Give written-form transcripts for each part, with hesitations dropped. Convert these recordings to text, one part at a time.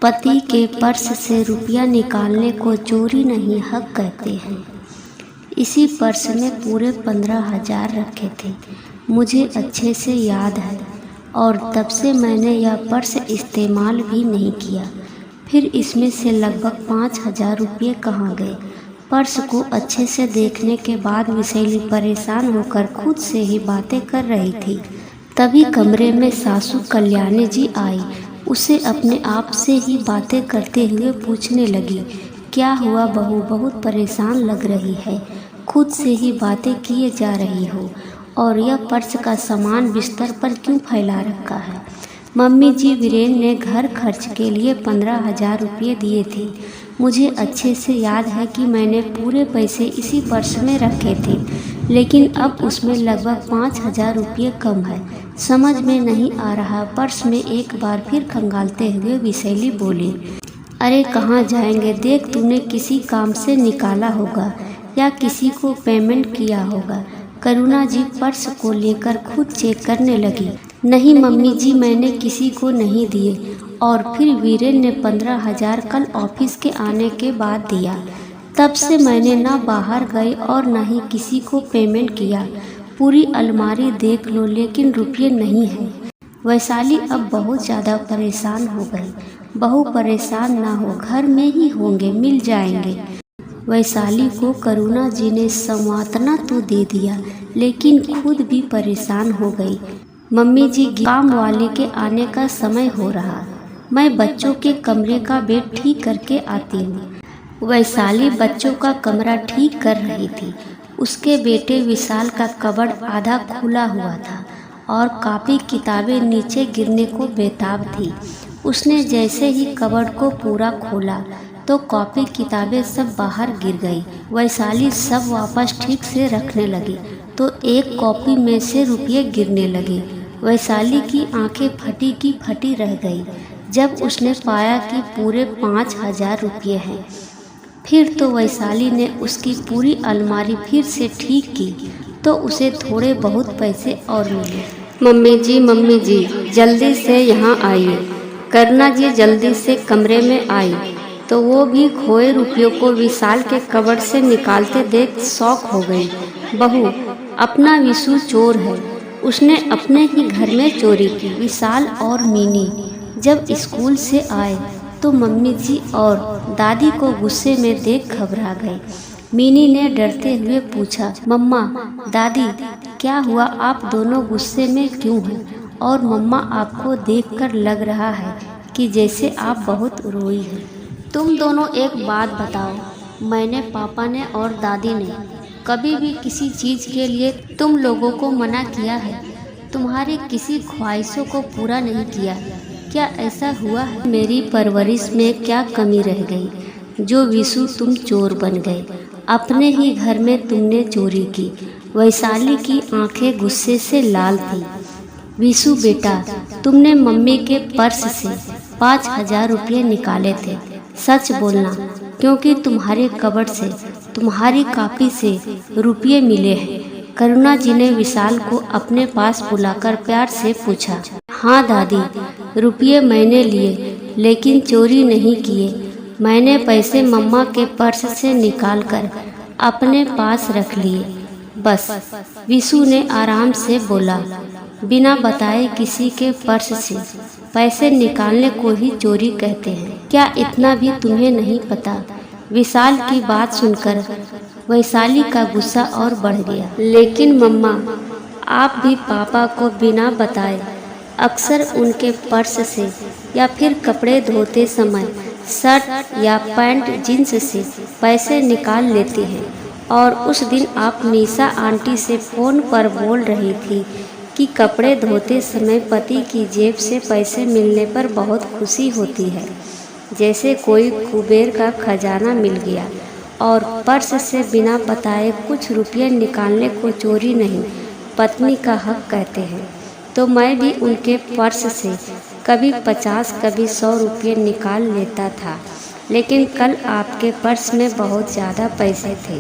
पति के पर्स से रुपया निकालने को चोरी नहीं हक कहते हैं। इसी पर्स में पूरे 15,000 रखे थे, मुझे अच्छे से याद है, और तब से मैंने यह पर्स इस्तेमाल भी नहीं किया। फिर इसमें से लगभग 5,000 रुपये कहाँ गए? पर्स को अच्छे से देखने के बाद विशैली परेशान होकर खुद से ही बातें कर रही थी। तभी कमरे में सासू कल्याणी जी आई। उसे अपने आप से ही बातें करते हुए पूछने लगी, क्या हुआ बहू, बहुत परेशान लग रही है, खुद से ही बातें किए जा रही हो, और यह पर्स का सामान बिस्तर पर क्यों फैला रखा है? मम्मी जी, वीरेन ने घर खर्च के लिए 15,000 रुपये दिए थे। मुझे अच्छे से याद है कि मैंने पूरे पैसे इसी पर्स में रखे थे, लेकिन अब उसमें लगभग 5,000 रुपये कम है। समझ में नहीं आ रहा। पर्स में एक बार फिर खंगालते हुए विशैली बोली, अरे कहाँ जाएंगे, देख तूने किसी काम से निकाला होगा या किसी को पेमेंट किया होगा। करुणा जी पर्स को लेकर खुद चेक करने लगी। नहीं मम्मी जी, मैंने किसी को नहीं दिए, और फिर वीरेन ने 15,000 कल ऑफिस के आने के बाद दिया। तब से मैंने ना बाहर गई और ना ही किसी को पेमेंट किया। पूरी अलमारी देख लो, लेकिन रुपये नहीं है। वैशाली अब बहुत ज़्यादा परेशान हो गई। बहू परेशान ना हो, घर में ही होंगे, मिल जाएंगे। वैशाली को करुणा जी ने संवातना तो दे दिया, लेकिन खुद भी परेशान हो गई। मम्मी जी, काम वाले के आने का समय हो रहा, मैं बच्चों के कमरे का बेड ठीक करके आती हूँ। वैशाली बच्चों का कमरा ठीक कर रही थी। उसके बेटे विशाल का कबर्ड आधा खुला हुआ था और काफ़ी किताबें नीचे गिरने को बेताब थी। उसने जैसे ही कबर्ड को पूरा खोला तो कॉपी किताबें सब बाहर गिर गई। वैशाली सब वापस ठीक से रखने लगी तो एक कॉपी में से रुपये गिरने लगे। वैशाली की आंखें फटी की फटी रह गई जब उसने पाया कि पूरे 5,000 रुपये हैं। फिर तो वैशाली ने उसकी पूरी अलमारी फिर से ठीक की तो उसे थोड़े बहुत पैसे और मिले। मम्मी जी जल्दी से यहाँ आइए। करुणा जी जल्दी से कमरे में आई तो वो भी खोए रुपयों को विशाल के कबर्ड से निकालते देख शॉक हो गई। बहू, अपना विशु चोर है, उसने अपने ही घर में चोरी की। विशाल और मीनी जब स्कूल से आए तो मम्मी जी और दादी को गुस्से में देख घबरा गए। मीनी ने डरते हुए पूछा, मम्मा, दादी, क्या हुआ, आप दोनों गुस्से में क्यों हैं? और मम्मा, आपको देखकर लग रहा है कि जैसे आप बहुत रोई हैं। तुम दोनों एक बात बताओ, मैंने, पापा ने और दादी ने कभी भी किसी चीज़ के लिए तुम लोगों को मना किया है? तुम्हारी किसी ख्वाहिशों को पूरा नहीं किया? क्या ऐसा हुआ है? मेरी परवरिश में क्या कमी रह गई जो विशु तुम चोर बन गए? अपने ही घर में तुमने चोरी की। वैशाली की आंखें गुस्से से लाल थी। विशु बेटा, तुमने मम्मी के पर्स से 5,000 रुपये निकाले थे, सच बोलना, क्योंकि तुम्हारे कबर्ड से, तुम्हारी कॉपी से रुपये मिले हैं। करुणा जी ने विशाल को अपने पास बुलाकर प्यार से पूछा। हाँ दादी, रुपये मैंने लिए, लेकिन चोरी नहीं किए। मैंने पैसे मम्मा के पर्स से निकालकर अपने पास रख लिए, बस। विशु ने आराम से बोला। बिना बताए किसी के पर्स से पैसे निकालने को ही चोरी कहते हैं, क्या इतना भी तुम्हें नहीं पता? विशाल की बात सुनकर वैशाली का गुस्सा और बढ़ गया। लेकिन मम्मा, आप भी पापा को बिना बताए अक्सर उनके पर्स से या फिर कपड़े धोते समय शर्ट या पैंट जींस से पैसे निकाल लेती हैं। और उस दिन आप निशा आंटी से फ़ोन पर बोल रही थी कि कपड़े धोते समय पति की जेब से पैसे मिलने पर बहुत खुशी होती है, जैसे कोई कुबेर का खजाना मिल गया। और पर्स से बिना बताए कुछ रुपये निकालने को चोरी नहीं, पत्नी का हक कहते हैं। तो मैं भी उनके पर्स से कभी 50, कभी 100 रुपये निकाल लेता था, लेकिन कल आपके पर्स में बहुत ज़्यादा पैसे थे,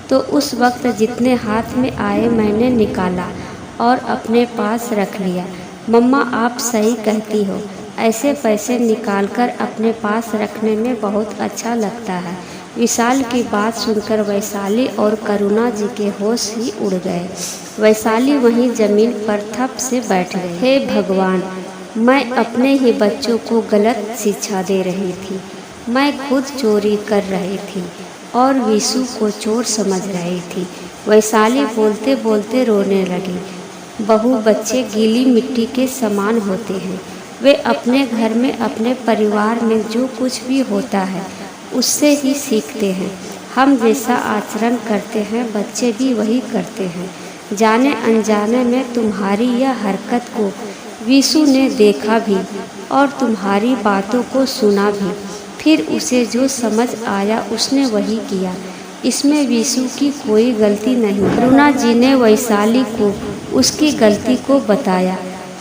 तो उस वक्त जितने हाथ में आए मैंने निकाला और अपने पास रख लिया। मम्मा, आप सही कहती हो, ऐसे पैसे निकालकर अपने पास रखने में बहुत अच्छा लगता है। विशाल की बात सुनकर वैशाली और करुणा जी के होश ही उड़ गए। वैशाली वहीं जमीन पर थप से बैठ गई। हे भगवान, मैं अपने ही बच्चों को गलत शिक्षा दे रही थी। मैं खुद चोरी कर रही थी और विशु को चोर समझ रही थी। वैशाली बोलते बोलते रोने लगी। बहु बच्चे गीली मिट्टी के समान होते हैं। वे अपने घर में, अपने परिवार में जो कुछ भी होता है उससे ही सीखते हैं। हम जैसा आचरण करते हैं बच्चे भी वही करते हैं। जाने अनजाने में तुम्हारी यह हरकत को विशु ने देखा भी और तुम्हारी बातों को सुना भी। फिर उसे जो समझ आया उसने वही किया। इसमें विशु की कोई गलती नहीं। करुणा जी ने वैशाली को उसकी गलती को बताया।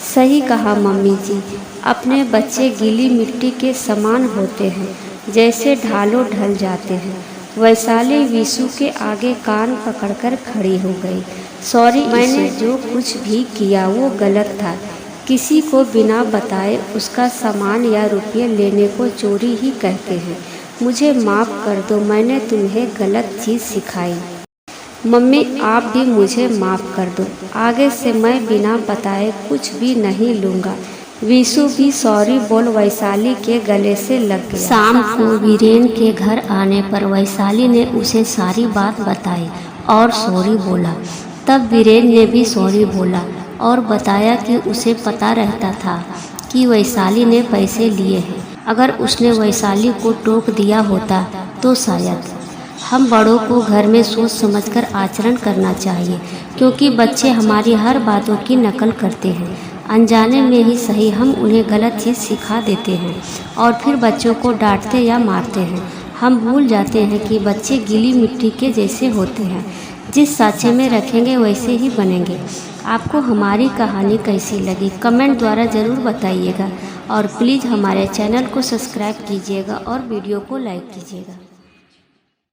सही कहा मम्मी जी, अपने बच्चे गीली मिट्टी के समान होते हैं, जैसे ढालो ढल जाते हैं। वैशाली विशु के आगे कान पकड़कर खड़ी हो गई। सॉरी, मैंने जो कुछ भी किया वो गलत था। किसी को बिना बताए उसका सामान या रुपये लेने को चोरी ही कहते हैं। मुझे माफ़ कर दो, मैंने तुम्हें गलत चीज़ सिखाई। मम्मी, आप भी मुझे माफ़ कर दो। आगे से मैं बिना बताए कुछ भी नहीं लूँगा। विशु भी सॉरी बोल वैशाली के गले से लग गया। शाम को वीरेन के घर आने पर वैशाली ने उसे सारी बात बताई और सॉरी बोला। तब वीरेन ने भी सॉरी बोला और बताया कि उसे पता रहता था कि वैशाली ने पैसे लिए हैं। अगर उसने वैशाली को टोक दिया होता तो शायद। हम बड़ों को घर में सोच समझकर आचरण करना चाहिए, क्योंकि बच्चे हमारी हर बातों की नकल करते हैं। अनजाने में ही सही हम उन्हें गलत चीज़ सिखा देते हैं और फिर बच्चों को डांटते या मारते हैं। हम भूल जाते हैं कि बच्चे गीली मिट्टी के जैसे होते हैं, जिस सांचे में रखेंगे वैसे ही बनेंगे। आपको हमारी कहानी कैसी लगी कमेंट द्वारा ज़रूर बताइएगा और प्लीज़ हमारे चैनल को सब्सक्राइब कीजिएगा और वीडियो को लाइक कीजिएगा।